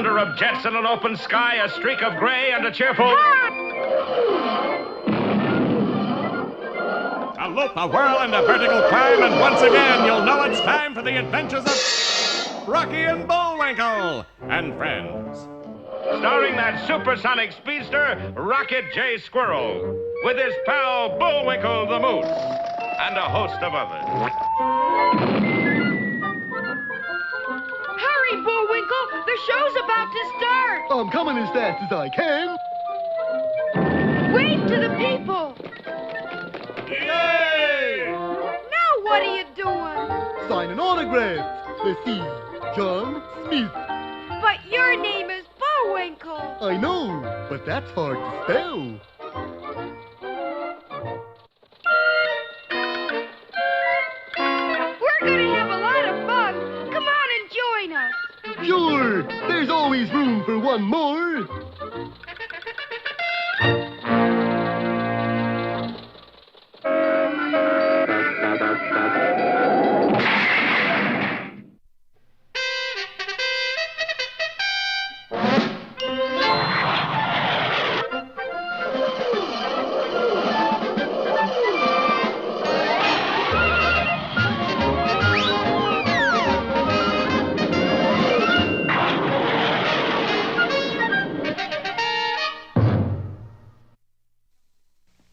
thunder of jets in an open sky, a streak of gray, and a cheerful... A loop, a whirl, and a vertical climb, and once again you'll know it's time for the adventures of Rocky and Bullwinkle and friends. Starring that supersonic speedster, Rocket J. Squirrel, with his pal Bullwinkle the Moose, and a host of others. Hurry, Bullwinkle! The show's about to start! I'm coming as fast as I can. Wave to the people! Yay! Now what are you doing? Signing autographs. Let's see. John Smith. But your name is Bullwinkle. I know, but that's hard to spell. We're gonna have a lot of fun. Come on and join us. Sure, there's always room for one more.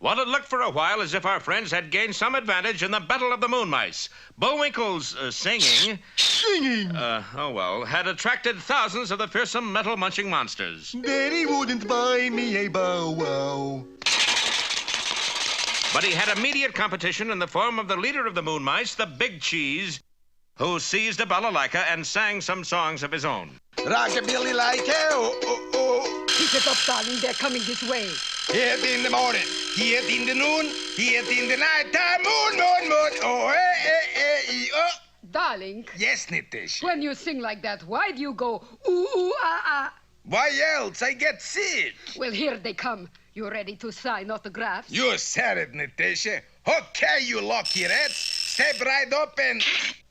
Well, it looked for a while as if our friends had gained some advantage in the Battle of the Moon Mice. Bullwinkle's singing... Singing! had attracted thousands of the fearsome metal-munching monsters. Daddy wouldn't buy me a bow wow. But he had immediate competition in the form of the leader of the Moon Mice, the Big Cheese, who seized a balalaika and sang some songs of his own. Rockabilly like oh, oh, oh. Pick it up, darling. They're coming this way. Here in the morning, here in the noon, here in the night time, moon. Oh, oh. Darling. Yes, Nitish. When you sing like that, why do you go ooh, ah, ah? Why else? I get sick. Well, here they come. You ready to sign autographs? You said it, Nitish. Okay, you lucky rats. Step right up and...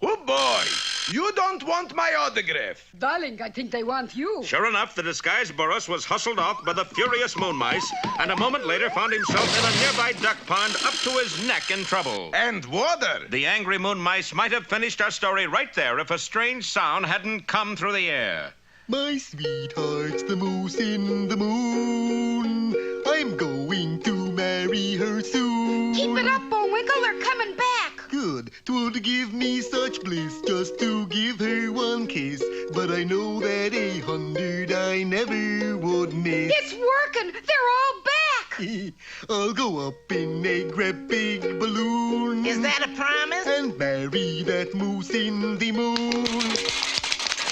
Oh, boy. You don't want my autograph. Darling, I think they want you. Sure enough, the disguised Boris was hustled off by the furious moon mice, and a moment later found himself in a nearby duck pond up to his neck in trouble. And water. The angry moon mice might have finished our story right there if a strange sound hadn't come through the air. My sweetheart's the moose in the moon. I'm going to marry her soon. Keep it up, Bullwinkle. They're coming back. Good. 'Twould give me such bliss just to give her one kiss. But I know that 100 I never would miss. It's working. They're all back. I'll go up in a great big balloon. Is that a promise? And marry that moose in the moon.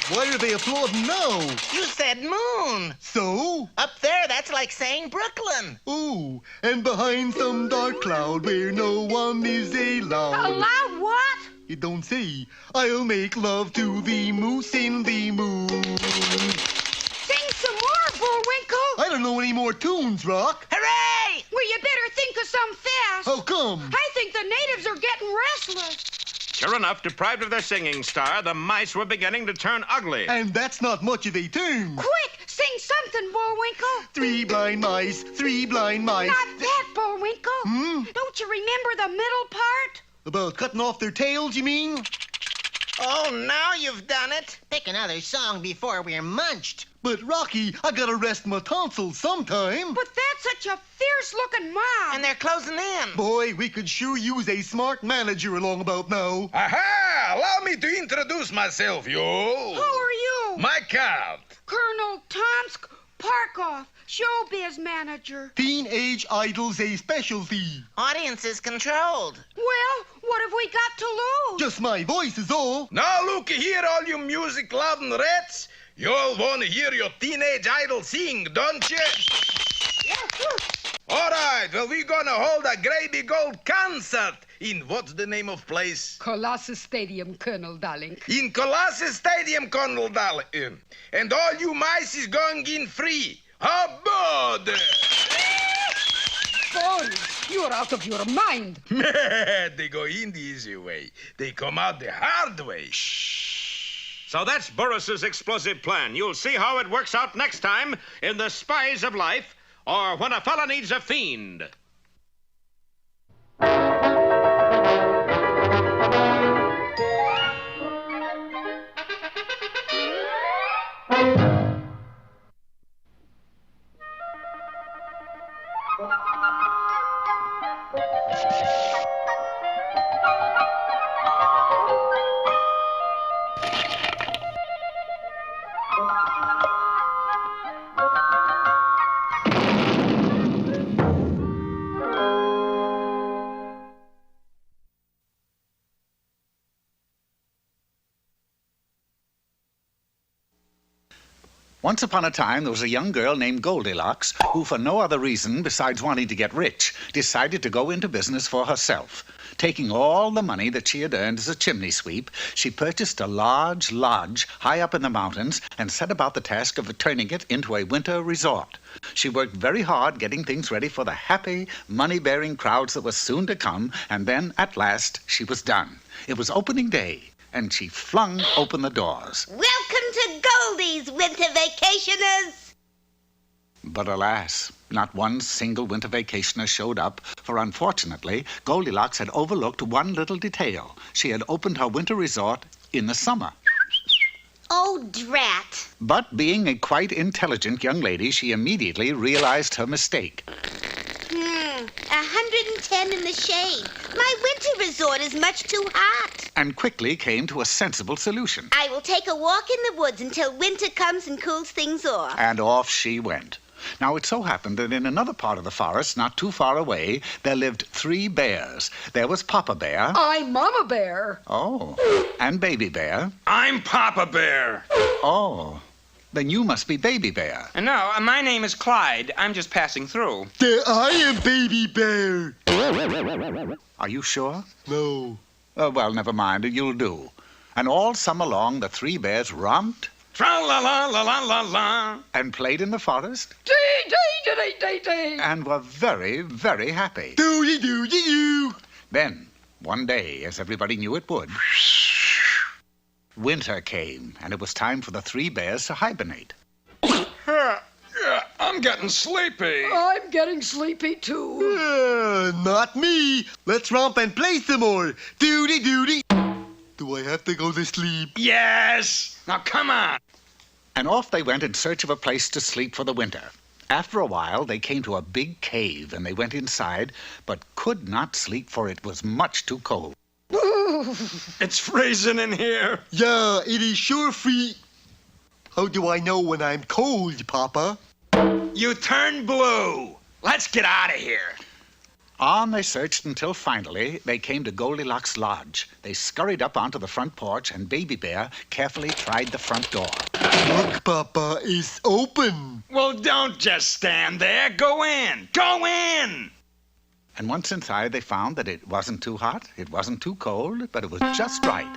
Why are they applauding now? You said moon. So? Up there, that's like saying Brooklyn. Oh, and behind some dark cloud where no one is allowed. Allowed what? It don't say. I'll make love to the moose in the moon. Sing some more, Bullwinkle. I don't know any more tunes, Rock. Hooray! Well, you better think of some fast. How come? I think the natives are getting restless. Sure enough, deprived of their singing star, the mice were beginning to turn ugly. And that's not much of a tune. Quick, sing something, Bullwinkle. 3 blind mice, 3 blind mice. Not that, Bullwinkle. Don't you remember the middle part? About cutting off their tails, you mean? Oh, now you've done it. Pick another song before we're munched. But, Rocky, I gotta rest my tonsils sometime. But that's such a fierce-looking mob. And they're closing in. Boy, we could sure use a smart manager along about now. Aha! Allow me to introduce myself, you. Who are you? My cat. Colonel Tomsk Parkoff, showbiz manager. Teenage Idol's a specialty. Audience is controlled. Well, what have we got to lose? Just my voice is all. Now look here, all you music-loving rats. You all want to hear your teenage idol sing, don't you? All right, well, we're gonna hold a great big old concert in what's the name of place? Colossus Stadium, Colonel Darling. In Colossus Stadium, Colonel Darling. And all you mice is going in free. How about Boys, you're out of your mind. They go in the easy way. They come out the hard way. So that's Burris's explosive plan. You'll see how it works out next time in The Spies of Life, or When a Fella Needs a Fiend. Once upon a time, there was a young girl named Goldilocks who, for no other reason besides wanting to get rich, decided to go into business for herself. Taking all the money that she had earned as a chimney sweep, she purchased a large lodge high up in the mountains and set about the task of turning it into a winter resort. She worked very hard getting things ready for the happy, money-bearing crowds that were soon to come, and then, at last, she was done. It was opening day, and she flung open the doors. Welcome to Goldie's, winter vacationers. But alas, not one single winter vacationer showed up, for unfortunately, Goldilocks had overlooked one little detail. She had opened her winter resort in the summer. Oh, drat. But being a quite intelligent young lady, she immediately realized her mistake. 110 in the shade. My winter resort is much too hot. And quickly came to a sensible solution. I will take a walk in the woods until winter comes and cools things off. And off she went. Now, it so happened that in another part of the forest, not too far away, there lived 3 bears. There was Papa Bear. I'm Mama Bear. Oh. And Baby Bear. I'm Papa Bear. Oh. Then you must be Baby Bear. No, my name is Clyde. I'm just passing through. There I am, Baby Bear. Are you sure? No. Well, never mind. You'll do. And all summer long, the 3 bears romped. Tra-la-la-la-la-la-la. And played in the forest. Dee-dee-dee-dee-dee. And were very, very happy. Doody-doody-doo. Then, one day, as everybody knew it would, winter came, and it was time for the 3 bears to hibernate. I'm getting sleepy. I'm getting sleepy, too. Not me. Let's romp and play some more. Doody-doody. Do I have to go to sleep? Yes. Now come on. And off they went in search of a place to sleep for the winter. After a while, they came to a big cave, and they went inside, but could not sleep, for it was much too cold. It's freezing in here. Yeah, it is sure free. How do I know when I'm cold, Papa? You turn blue. Let's get out of here. On they searched until finally they came to Goldilocks' lodge. They scurried up onto the front porch, and Baby Bear carefully tried the front door. Look, Papa, it's open. Well, don't just stand there. Go in. Go in. And once inside, they found that it wasn't too hot, it wasn't too cold, but it was just right.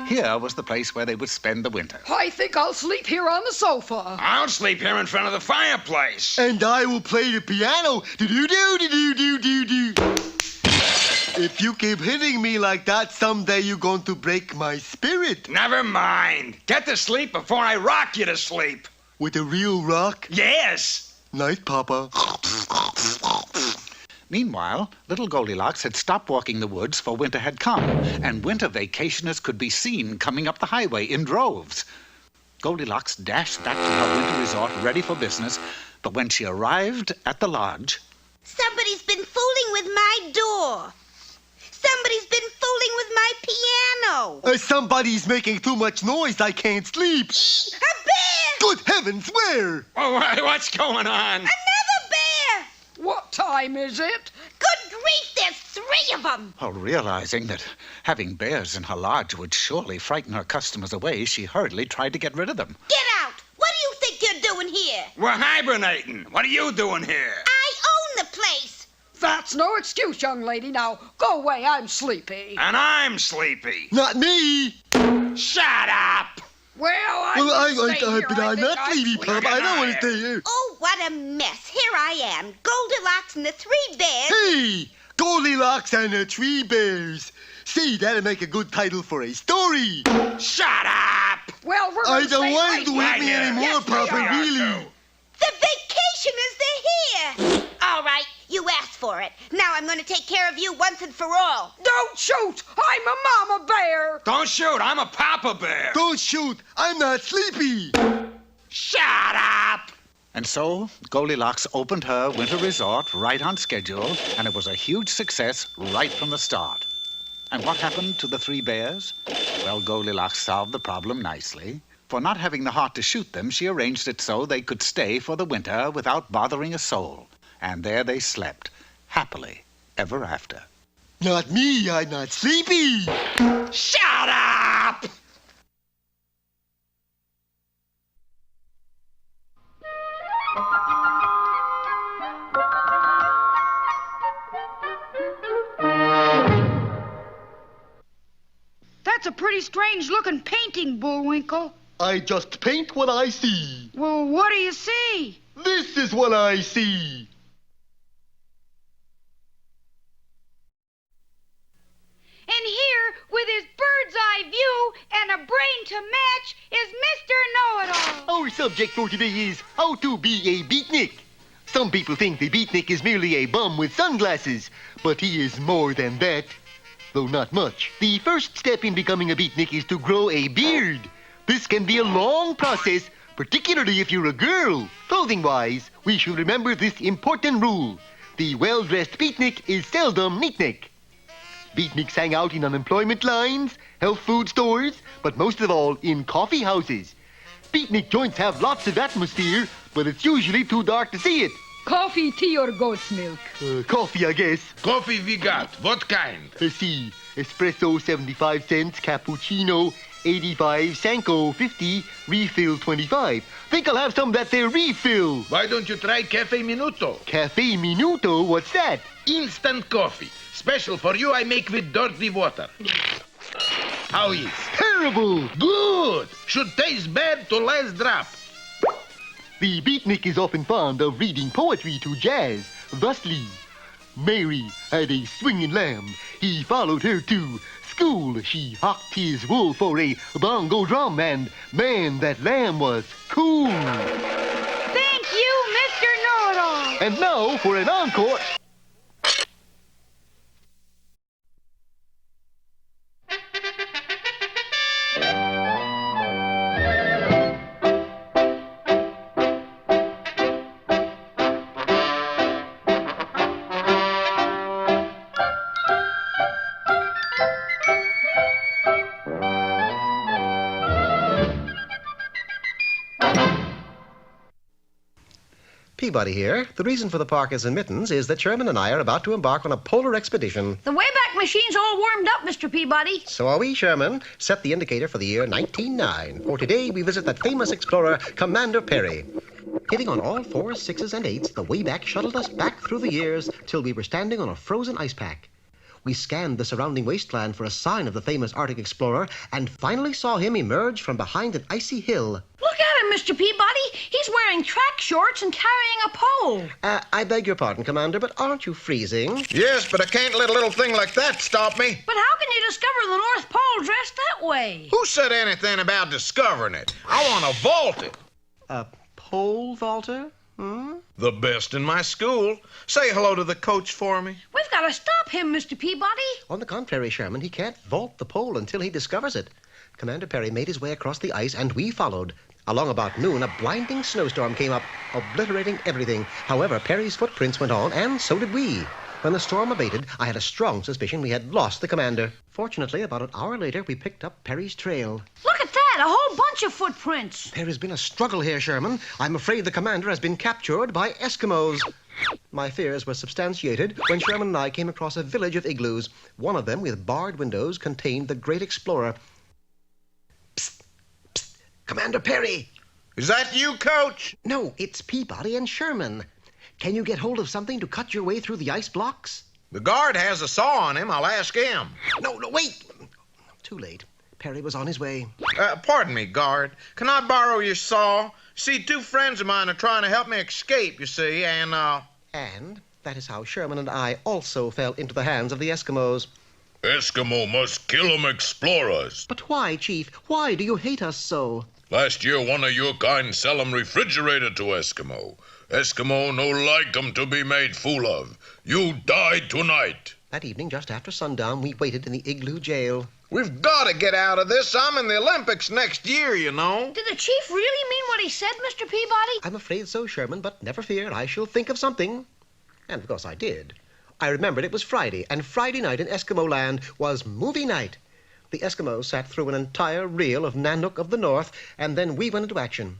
Here was the place where they would spend the winter. I think I'll sleep here on the sofa. I'll sleep here in front of the fireplace. And I will play the piano. Do-do-do-do-do-do-do. If you keep hitting me like that, someday you're going to break my spirit. Never mind. Get to sleep before I rock you to sleep. With a real rock? Yes. Night, Papa. Meanwhile, little Goldilocks had stopped walking the woods, for winter had come, and winter vacationers could be seen coming up the highway in droves. Goldilocks dashed back to her winter resort, ready for business, but when she arrived at the lodge... Somebody's been fooling with my door. Somebody's been fooling with my piano. Somebody's making too much noise. I can't sleep. A bear! Good heavens, where? Oh, what's going on? Another bear! What time is it? Good grief, there's 3 of them. Well, realizing that having bears in her lodge would surely frighten her customers away, she hurriedly tried to get rid of them. Get out! What do you think you're doing here? We're hibernating. What are you doing here? I own the place. That's no excuse, young lady. Now, go away. I'm sleepy. And I'm sleepy. Not me. Shut up. Well, I'm but I'm not sleepy, Papa. I don't want to stay here. Oh, what a mess. Here I am, Goldilocks and the 3 bears. Hey! Goldilocks and the 3 bears. See, that'll make a good title for a story. Shut up. Well, we're I gonna don't stay want right to here. whip me anymore, Yes, we Papa, are. really. The vacationers, they're here. All right, you asked for it. Now I'm going to take care of you once and for all. Don't shoot! I'm a mama bear! Don't shoot, I'm a papa bear. Don't shoot. I'm not sleepy. Shut up! And so, Goldilocks opened her winter resort right on schedule, and it was a huge success right from the start. And what happened to the three bears? Well, Goldilocks solved the problem nicely. For not having the heart to shoot them, she arranged it so they could stay for the winter without bothering a soul. And there they slept, happily, ever after. Not me. I'm not sleepy. Shut up! That's a pretty strange-looking painting, Bullwinkle. I just paint what I see. Well, what do you see? This is what I see. And here, with his bird's-eye view and a brain to match, is Mr. Know-It-All. Our subject for today is how to be a beatnik. Some people think the beatnik is merely a bum with sunglasses, but he is more than that. Though not much. The first step in becoming a beatnik is to grow a beard. This can be a long process, particularly if you're a girl. Clothing-wise, we should remember this important rule. The well-dressed beatnik is seldom neatnik. Beatniks hang out in unemployment lines, health food stores, but most of all in coffee houses. Beatnik joints have lots of atmosphere, but it's usually too dark to see it. Coffee, tea, or goat's milk? Coffee, I guess. Coffee we got. What kind? Let's see. Espresso, 75 cents. Cappuccino, 85. Sanko, 50. Refill, 25. Think I'll have some of that there refill. Why don't you try Cafe Minuto? Cafe Minuto? What's that? Instant coffee. Special for you, I make with dirty water. How is? Terrible! Good! Should taste bad to last drop. The beatnik is often fond of reading poetry to jazz. Thusly, Mary had a swinging lamb. He followed her to school. She hocked his wool for a bongo drum, and man, that lamb was cool. Thank you, Mr. Know-It-All. And now for an encore. Peabody here. The reason for the parker's admittance is that Sherman and I are about to embark on a polar expedition. The Wayback Machine's all warmed up, Mr. Peabody. So are we, Sherman. Set the indicator for the year 1909. For today, we visit that famous explorer, Commander Perry. Hitting on all 4s, 6s, and 8s, the Wayback shuttled us back through the years till we were standing on a frozen ice pack. We scanned the surrounding wasteland for a sign of the famous Arctic explorer and finally saw him emerge from behind an icy hill. Look at him, Mr. Peabody. He's wearing track shorts and carrying a pole. I beg your pardon, Commander, but aren't you freezing? Yes, but I can't let a little thing like that stop me. But how can you discover the North Pole dressed that way? Who said anything about discovering it? I want to vault it. A pole vaulter? The best in my school. Say hello to the coach for me. We've got to stop him, Mr. Peabody. On the contrary, Sherman, he can't vault the pole until he discovers it. Commander Perry made his way across the ice, and we followed. Along about noon, a blinding snowstorm came up, obliterating everything. However, Perry's footprints went on, and so did we. When the storm abated, I had a strong suspicion we had lost the commander. Fortunately, about an hour later, we picked up Perry's trail. Look at that, a whole bunch of footprints. There has been a struggle here, Sherman. I'm afraid the commander has been captured by Eskimos. My fears were substantiated when Sherman and I came across a village of igloos. One of them, with barred windows, contained the great explorer. Psst, psst, Commander Perry! Is that you, Coach? No, it's Peabody and Sherman. Can you get hold of something to cut your way through the ice blocks? The guard has a saw on him. I'll ask him. No, wait! Too late. Perry was on his way. Pardon me, guard. Can I borrow your saw? See, two friends of mine are trying to help me escape, you see, and... And that is how Sherman and I also fell into the hands of the Eskimos. Eskimo must kill 'em explorers. But why, Chief? Why do you hate us so? Last year, one of your kind sell 'em refrigerated to Eskimo. Eskimo no like 'em to be made fool of. You died tonight. That evening, just after sundown, we waited in the igloo jail. We've got to get out of this. I'm in the Olympics next year, you know. Did the chief really mean what he said, Mr. Peabody? I'm afraid so, Sherman, but never fear, I shall think of something. And of course I did. I remembered it was Friday, and Friday night in Eskimo land was movie night. The Eskimos sat through an entire reel of Nanook of the North, and then we went into action.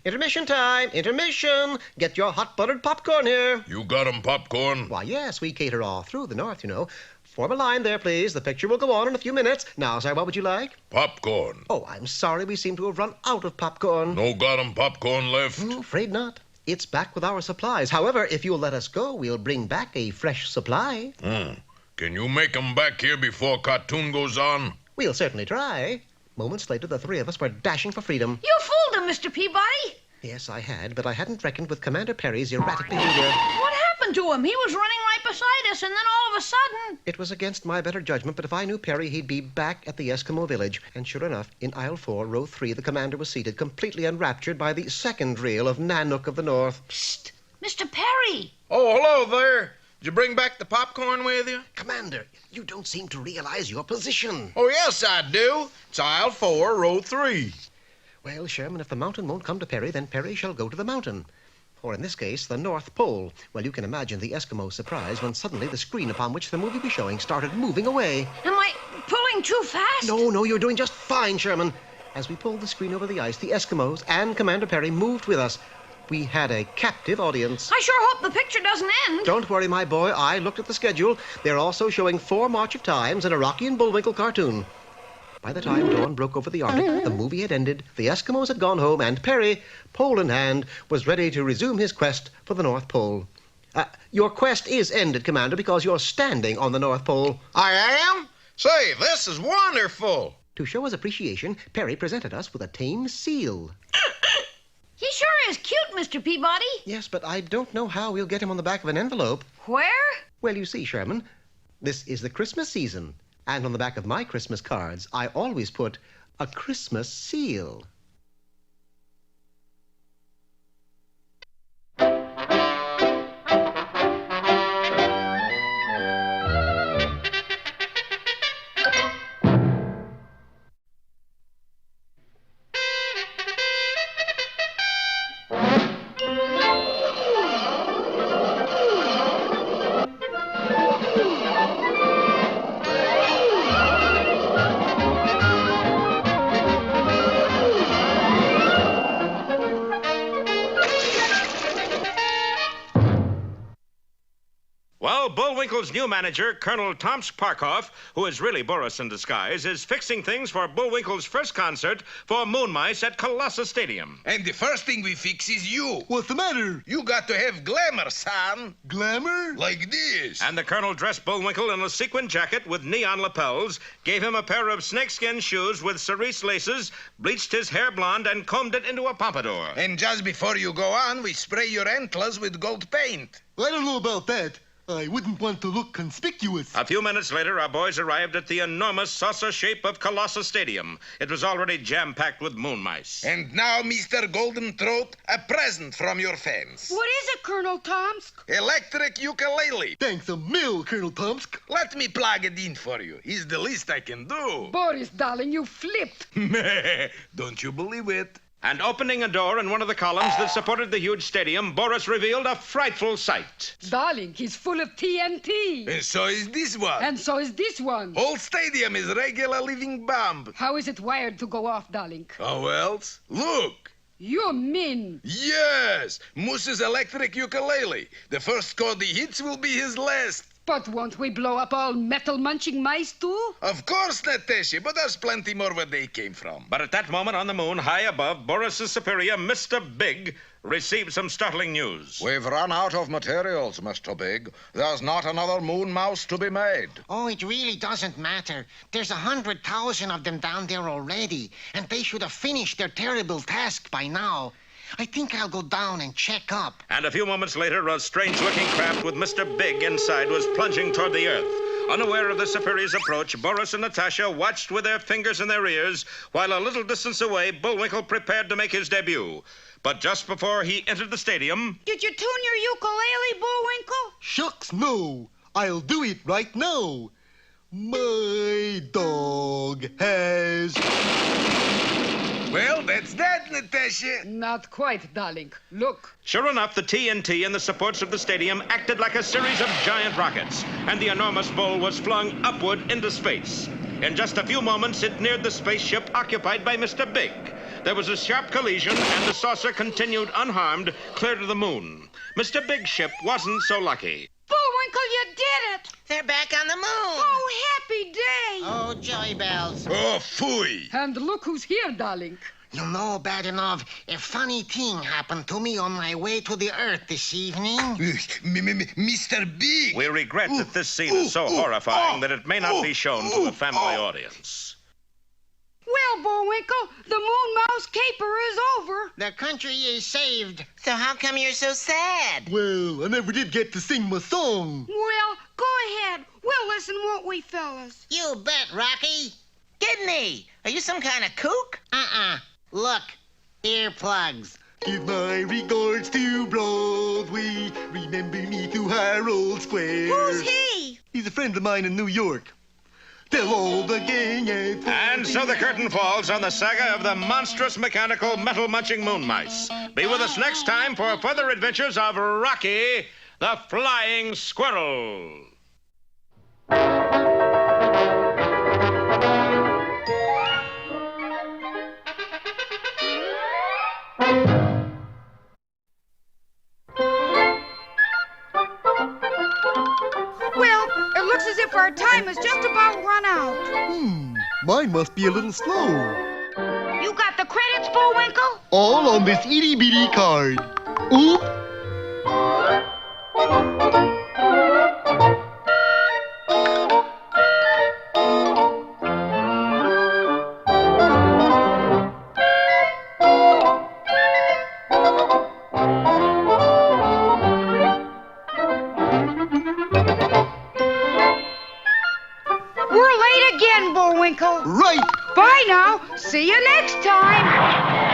Intermission time! Intermission! Get your hot buttered popcorn here. You got 'em popcorn? Why, yes, we cater all through the North, you know. Form a line there, please. The picture will go on in a few minutes. Now, sir, what would you like? Popcorn. Oh, I'm sorry. We seem to have run out of popcorn. No got 'em popcorn left? Afraid not. It's back with our supplies. However, if you'll let us go, we'll bring back a fresh supply. Can you make 'em back here before cartoon goes on? We'll certainly try. Moments later, the three of us were dashing for freedom. You fooled him, Mr. Peabody. Yes, I had, but I hadn't reckoned with Commander Perry's erratic behavior. What happened to him? He was running right beside us, and then all of a sudden... It was against my better judgment, but if I knew Perry, he'd be back at the Eskimo village. And sure enough, in aisle 4, row 3, the commander was seated, completely enraptured by the second reel of Nanook of the North. Psst! Mr. Perry! Oh, hello there. Did you bring back the popcorn with you? Commander, you don't seem to realize your position. Oh, yes, I do. It's aisle 4, row 3. Well, Sherman, if the mountain won't come to Perry, then Perry shall go to the mountain. Or in this case, the North Pole. Well, you can imagine the Eskimo's surprise when suddenly the screen upon which the movie was showing started moving away. Am I pulling too fast? No, you're doing just fine, Sherman. As we pulled the screen over the ice, the Eskimos and Commander Perry moved with us. We had a captive audience. I sure hope the picture doesn't end. Don't worry, my boy. I looked at the schedule. They're also showing 4 March of Times and a Rocky and Bullwinkle cartoon. By the time dawn broke over the Arctic, the movie had ended, the Eskimos had gone home, and Perry, pole in hand, was ready to resume his quest for the North Pole. Your quest is ended, Commander, because you're standing on the North Pole. I am? Say, this is wonderful. To show his appreciation, Perry presented us with a tame seal. He sure is cute, Mr. Peabody. Yes, but I don't know how we'll get him on the back of an envelope. Where? Well, you see, Sherman, this is the Christmas season. And on the back of my Christmas cards, I always put a Christmas seal. Bullwinkle's new manager, Colonel Tomsk Parkoff, who is really Boris in disguise, is fixing things for Bullwinkle's first concert for Moon Mice at Colossus Stadium. And the first thing we fix is you. What's the matter? You got to have glamour, son. Glamour? Like this. And the Colonel dressed Bullwinkle in a sequin jacket with neon lapels, gave him a pair of snakeskin shoes with cerise laces, bleached his hair blonde, and combed it into a pompadour. And just before you go on, we spray your antlers with gold paint. I don't know about that. I wouldn't want to look conspicuous. A few minutes later, our boys arrived at the enormous saucer shape of Colossus Stadium. It was already jam-packed with moon mice. And now, Mr. Golden Throat, a present from your fans. What is it, Colonel Tomsk? Electric ukulele. Thanks a mill, Colonel Tomsk. Let me plug it in for you. It's the least I can do. Boris, darling, you flipped. Don't you believe it? And opening a door in one of the columns that supported the huge stadium, Boris revealed a frightful sight. Darling, he's full of TNT. And so is this one. And so is this one. Whole stadium is regular living bomb. How is it wired to go off, darling? How else? Look. You mean? Yes, Moose's electric ukulele. The first chord he hits will be his last. But won't we blow up all metal-munching mice, too? Of course, Natasha, but there's plenty more where they came from. But at that moment on the moon, high above, Boris's superior, Mr. Big, received some startling news. We've run out of materials, Mr. Big. There's not another moon mouse to be made. Oh, it really doesn't matter. There's 100,000 of them down there already, and they should have finished their terrible task by now. I think I'll go down and check up. And a few moments later, a strange-looking craft with Mr. Big inside was plunging toward the Earth. Unaware of the Zephyri's approach, Boris and Natasha watched with their fingers in their ears while a little distance away, Bullwinkle prepared to make his debut. But just before he entered the stadium... Did you tune your ukulele, Bullwinkle? Shucks, no. I'll do it right now. My dog has... Well, that's that, Natasha. Not quite, darling. Look. Sure enough, the TNT and the supports of the stadium acted like a series of giant rockets, and the enormous bull was flung upward into space. In just a few moments, it neared the spaceship occupied by Mr. Big. There was a sharp collision, and the saucer continued unharmed, clear to the moon. Mr. Big's ship wasn't so lucky. Bullwinkle, you did it! They're back on the moon. Oh, happy day! Oh, joy bells. Oh, phooey. And look who's here, darling. You know, Badinov, a funny thing happened to me on my way to the Earth this evening. Mr. Big. We regret that this scene is so horrifying that it may not be shown to a family audience. Well, Bullwinkle, the moon mouse caper is over. The country is saved. So how come you're so sad? Well, I never did get to sing my song. Well, go ahead. We'll listen, won't we, fellas? You bet, Rocky. Kidney, are you some kind of kook? Look, earplugs. Give my regards to Broadway. Remember me to Harold Square. Who's he? He's a friend of mine in New York. Tell all the gang at... And so the curtain falls on the saga of the monstrous mechanical metal-munching moon mice. Be with us next time for further adventures of Rocky, the Flying Squirrel. Well, it looks as if our time is just about run out. Mine must be a little slow. You got the credits, Bullwinkle? All on this itty-bitty card. Oop! We're late again, Bullwinkle. Right! Bye now. See you next time.